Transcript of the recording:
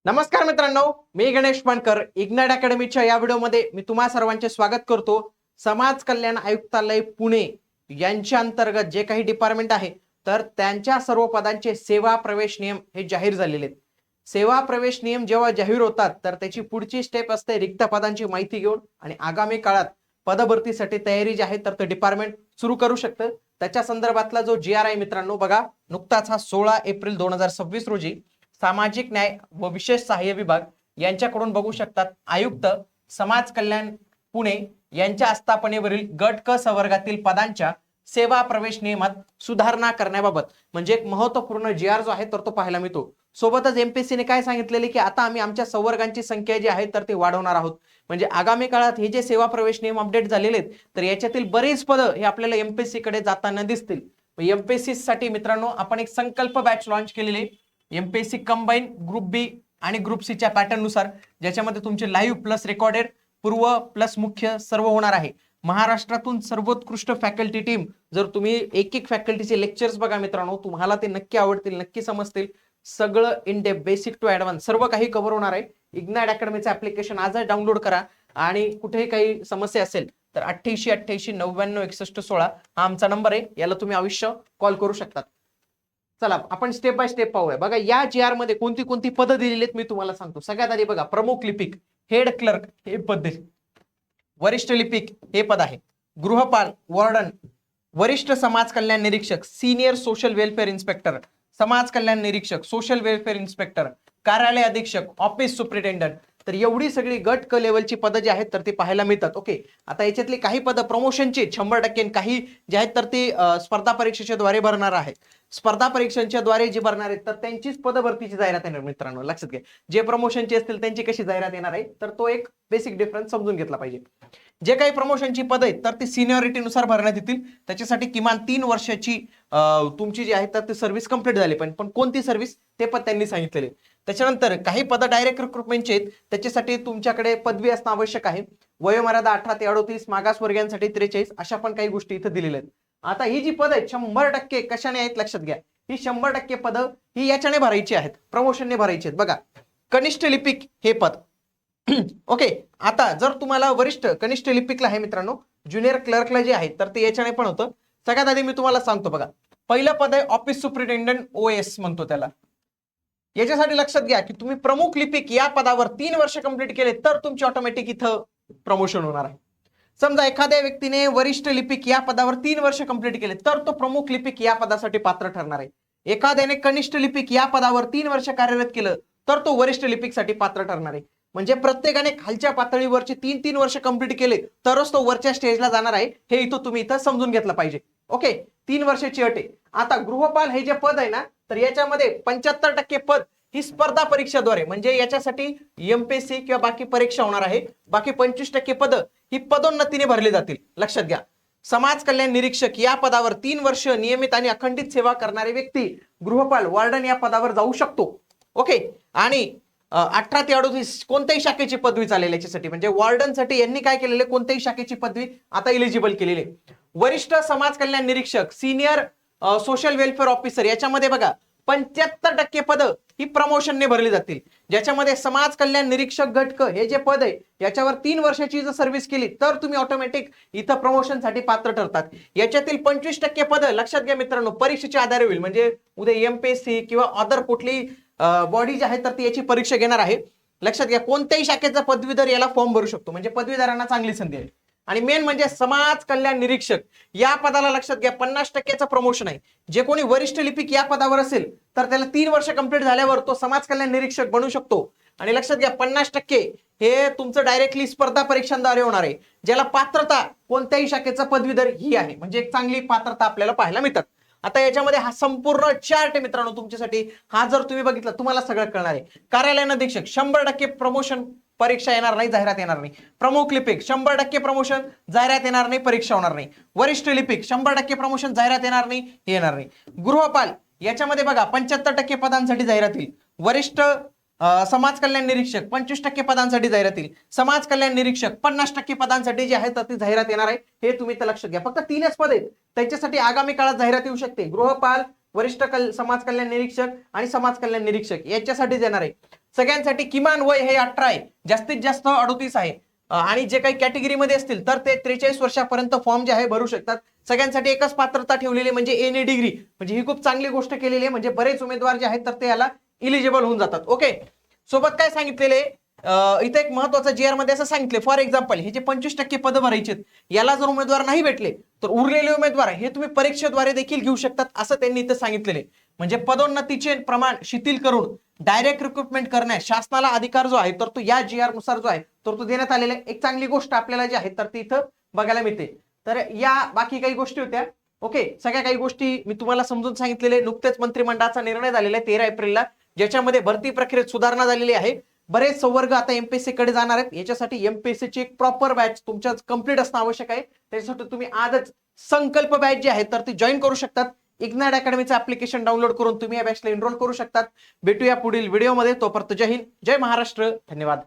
नमस्कार मित्रांनो, मी गणेश पानकर. इग्नाइट अकॅडमीच्या या व्हिडिओमध्ये मी तुम्हा सर्वांचे स्वागत करतो. समाज कल्याण आयुक्तालय पुणे यांच्या अंतर्गत जे काही डिपार्टमेंट आहे तर त्यांच्या सर्व पदांचे सेवा प्रवेश नियम हे जाहीर झालेले आहेत. सेवा प्रवेश नियम जेव्हा जाहीर होतात तर त्याची पुढची स्टेप असते रिक्त पदांची माहिती घेऊन आणि आगामी काळात पदभरतीसाठी तयारी जी आहे तर ते डिपार्टमेंट सुरू करू शकतं. त्याच्या संदर्भातला जो जी आर आहे मित्रांनो बघा, नुकताच हा 16 एप्रिल 2026 रोजी सामाजिक न्याय व विशेष सहाय्य विभाग यांच्याकडून बघू शकतात आयुक्त समाज कल्याण पुणे यांच्या आस्थापनेवरील गट क संवर्गातील पदांच्या सेवा प्रवेश नियमात सुधारणा करण्याबाबत म्हणजे एक महत्वपूर्ण जी आर जो आहे तर तो पाहायला मिळतो. सोबतच एमपीएससी ने काय सांगितलेले की आता आम्ही आमच्या संवर्गांची संख्या जी आहे तर ती वाढवणार आहोत. म्हणजे आगामी काळात हे जे सेवा प्रवेश नियम अपडेट झालेले आहेत तर याच्यातील बरेच पद हे आपल्याला एमपीएससी कडे जाताना दिसतील. एमपीएससी साठी मित्रांनो आपण एक संकल्प बॅच लॉन्च केलेली एमपीएससी कंबाईन ग्रुप बी आणि ग्रुप सी च्या पॅटर्न नुसार, ज्याच्यामध्ये तुमचे लाईव्ह प्लस रेकॉर्डेड पूर्व प्लस मुख्य सर्व होणार आहे. महाराष्ट्रातून सर्वोत्कृष्ट फॅकल्टी टीम, जर तुम्ही एक एक फॅकल्टीचे लेक्चर्स बघा मित्रांनो तुम्हाला ते नक्की आवडतील, नक्की समजतील. सगळं in depth basic to advance सर्व काही कव्हर होणार आहे. इग्नाइट अकॅडमीचं ऍप्लिकेशन आजच डाउनलोड करा आणि कुठेही काही समस्या असेल तर 8888 99 61 16 हा आमचा नंबर आहे, याला तुम्ही अवश्य कॉल करू शकता. चला आपण स्टेप बाय स्टेप पाहूया. बघा या जी आर मध्ये कोणती कोणती पदं दिलेली आहेत मी तुम्हाला सांगतो. सगळ्यात आधी बघा प्रमुख लिपिक, हेड क्लर्क हे पद आहे. वरिष्ठ लिपिक हे पद आहे. गृहपाल, वॉर्डन, वरिष्ठ समाज कल्याण निरीक्षक, सिनियर सोशल वेलफेअर इन्स्पेक्टर, समाज कल्याण निरीक्षक, सोशल वेलफेअर इन्स्पेक्टर, कार्यालय अधीक्षक, ऑफिस सुपरिटेंडंट. तर एवढी सगळी गट क लेवलची पदं जी आहेत तर ती पाहायला मिळतात. ओके, आता याच्यातली काही पदं प्रमोशनची 100%, काही जे आहेत तर ती स्पर्धा परीक्षेच्या द्वारे भरणार आहेत. स्पर्धा परीक्षांच्या द्वारे जे भरणार आहेत तर त्यांचीच पदभरतीची जाहिरात येणार मित्रांनो, लक्षात घ्या. जे प्रमोशनचे असतील त्यांची कशी जाहिरात येणार आहे तर तो एक बेसिक डिफरन्स समजून घेतला पाहिजे. जे काही प्रमोशनची पद आहेत तर ती सिनियरिटी नुसार भरण्यात येतील. त्याच्यासाठी किमान 3 वर्षाची तुमची जी आहे तर ती सर्व्हिस कंप्लीट झाली पाहिजे. पण कोणती सर्व्हिस ते पण त्यांनी सांगितलेले. त्याच्यानंतर काही पद डायरेक्ट रिक्रुटमेंटचे आहेत, त्याच्यासाठी तुमच्याकडे पदवी असणं आवश्यक आहे. वयोमर्यादा 18 ते 38, मागासवर्गीयांसाठी 43, अशा पण काही गोष्टी इथं दिलेल्या आहेत. आता ही जी पद आहेत 100% कशाने आहेत लक्षात घ्या. ही 100% पद ही याच्याने भरायची आहेत, प्रमोशनने भरायची आहेत. बघा कनिष्ठ लिपिक हे पद ओके. आता जर तुम्हाला वरिष्ठ कनिष्ठ लिपिकला आहे मित्रांनो, ज्युनियर क्लर्कला जे आहे तर ते याच्याने पण होतं. सगळ्यात आधी मी तुम्हाला सांगतो बघा, पहिलं पद आहे ऑफिस सुपरिटेंडंट, ओएस म्हणतो त्याला. याच्यासाठी लक्षात घ्या की तुम्ही प्रमुख लिपिक या पदावर 3 वर्ष कंप्लीट केले तर तुमची ऑटोमॅटिक इथं प्रमोशन होणार आहे. समजा एखाद्या व्यक्तीने वरिष्ठ लिपिक या पदावर 3 वर्ष कंप्लीट केले तर तो प्रमुख लिपिक या पदासाठी पात्र ठरणार आहे. एखाद्याने कनिष्ठ लिपिक या पदावर 3 वर्ष कार्यरत केलं तर तो वरिष्ठ लिपिकसाठी पात्र ठरणार आहे. म्हणजे प्रत्येकाने खालच्या पातळीवरचे 3-3 वर्ष कंप्लीट केले तरच तो वरच्या स्टेजला जाणार आहे, हे इथं तुम्ही इथं समजून घेतलं पाहिजे. ओके, 3 वर्षाची अट आहे. आता गृहपाल हे जे पद आहे ना तर याच्यामध्ये 75% पद ही स्पर्धा परीक्षाद्वारे, म्हणजे याच्यासाठी एमपीएससी किंवा बाकी परीक्षा होणार आहे. बाकी 25% पद ही पदोन्नतीने भरली जातील, लक्षात घ्या. समाज कल्याण निरीक्षक या पदावर 3 वर्ष नियमित आणि अखंडित सेवा करणारी व्यक्ती गृहपाल, वॉर्डन या पदावर जाऊ शकतो. ओके, आणि 18 ते 38 कोणत्याही शाखेची पदवी चालेल याच्यासाठी. म्हणजे वॉर्डनसाठी यांनी काय केलेले, कोणत्याही शाखेची पदवी आता इलिजिबल केलेली. वरिष्ठ समाज कल्याण निरीक्षक, सिनियर सोशल वेलफेअर ऑफिसर याच्यामध्ये बघा 75% पद ही प्रमोशनने भरली जातील. ज्याच्यामध्ये समाज कल्याण निरीक्षक गट क हे जे पद आहे याच्यावर 3 वर्षाची जर सर्व्हिस केली तर तुम्ही ऑटोमॅटिक इथं प्रमोशनसाठी पात्र ठरतात. याच्यातील 25% पद लक्षात घ्या मित्रांनो परीक्षेच्या आधारे होईल. म्हणजे उद्या एमपीएससी किंवा अदर कुठली बॉडी जी आहे तर ती याची परीक्षा घेणार आहे. लक्षात घ्या, कोणत्याही शाखेचा पदवीधर याला फॉर्म भरू शकतो. म्हणजे पदवीधरांना चांगली संधी आहे. आणि मेन म्हणजे समाज कल्याण निरीक्षक या पदाला लक्षात घ्या 50%चं प्रमोशन आहे. जे कोणी वरिष्ठ लिपिक या पदावर असेल तर त्याला 3 वर्ष कंप्लीट झाल्यावर तो समाज कल्याण निरीक्षक बनू शकतो. आणि लक्षात घ्या 50% हे तुमचं डायरेक्टली स्पर्धा परीक्षांद्वारे होणार आहे. ज्याला पात्रता कोणत्याही शाखेचा पदवीधर ही आहे. म्हणजे एक चांगली पात्रता आपल्याला पाहायला मिळतात. आता याच्यामध्ये हा संपूर्ण चार्ट आहे मित्रांनो तुमच्यासाठी. हा जर तुम्ही बघितला तुम्हाला सगळं कळणार आहे. कार्यालय अधीक्षक 100% प्रमोशन, परीक्षा येणार नाही, जाहिरात येणार नाही. प्रमुख लिपिक 100% प्रमोशन, जाहिरात येणार नाही, परीक्षा होणार नाही. वरिष्ठ लिपिक 100% प्रमोशन, जाहिरात येणार नाही, हे येणार नाही. गृहपाल याच्यामध्ये बघा 75% पदांसाठी जाहिरात येईल. वरिष्ठ समाज कल्याण निरीक्षक 25% पदांसाठी जाहिरात येईल. समाज कल्याण निरीक्षक 50% पदांसाठी जे आहे तर ती जाहिरात येणार आहे. हे तुम्ही तर लक्षात घ्या. फक्त 3च पद आहेत, त्यांच्यासाठी आगामी काळात जाहिरात येऊ शकते. गृहपाल, वरिष्ठ समाज कल्याण निरीक्षक आणि समाज कल्याण निरीक्षक याच्यासाठी येणार आहे. सगळ्यांसाठी किमान वय हे 18 आहे, जास्तीत जास्त 38 आहे. आणि जे काही कॅटेगरीमध्ये असतील तर ते 43 वर्षापर्यंत फॉर्म जे आहे भरू शकतात. सगळ्यांसाठी एकच पात्रता ठेवलेली आहे, म्हणजे एनी डिग्री. म्हणजे ही खूप चांगली गोष्ट केलेली आहे. म्हणजे बरेच उमेदवार जे आहेत तर ते याला इलिजिबल होऊन जातात. ओके, सोबत काय सांगितलेले इथे एक महत्वाचं जीआर मध्ये असं सांगितले, फॉर एक्झाम्पल हे जे 25% पद भरायचे याला जर उमेदवार नाही भेटले तर उरलेले उमेदवार हे तुम्ही परीक्षेद्वारे देखील घेऊ शकतात, असं त्यांनी इथे सांगितलेले. म्हणजे पदोन्नतीचे प्रमाण शिथिल करून डायरेक्ट रिक्रुटमेंट करण्यास शासनाला अधिकार जो आहे तर तो या जीआर नुसार जो आहे तर तो देण्यात आलेला आहे. एक चांगली गोष्ट आपल्याला जी आहे तर ती इथं बघायला मिळते. तर या बाकी काही गोष्टी होत्या. ओके, सगळ्या काही गोष्टी मी तुम्हाला समजून सांगितलेले. नुकतेच मंत्रिमंडळाचा निर्णय झालेला आहे 13 एप्रिलला, ज्याच्यामध्ये भरती प्रक्रियेत सुधारणा झालेली आहे. बरेच संवर्ग आता एमपीएससी कडे जाणार आहेत. याच्यासाठी एमपीएससी ची एक प्रॉपर बॅच तुमच्या कंप्लीट असणं आवश्यक आहे. त्याच्यासाठी तुम्ही आजच संकल्प बॅच जी आहे तर ती जॉईन करू शकतात. इग्नाइट अकॅडमीचं ऍप्लिकेशन डाउनलोड करून तुम्ही या बॅचला एनरोल करू शकतात. भेटूया पुढील व्हिडिओमध्ये. तोपर्यंत जय हिंद, जय महाराष्ट्र, धन्यवाद.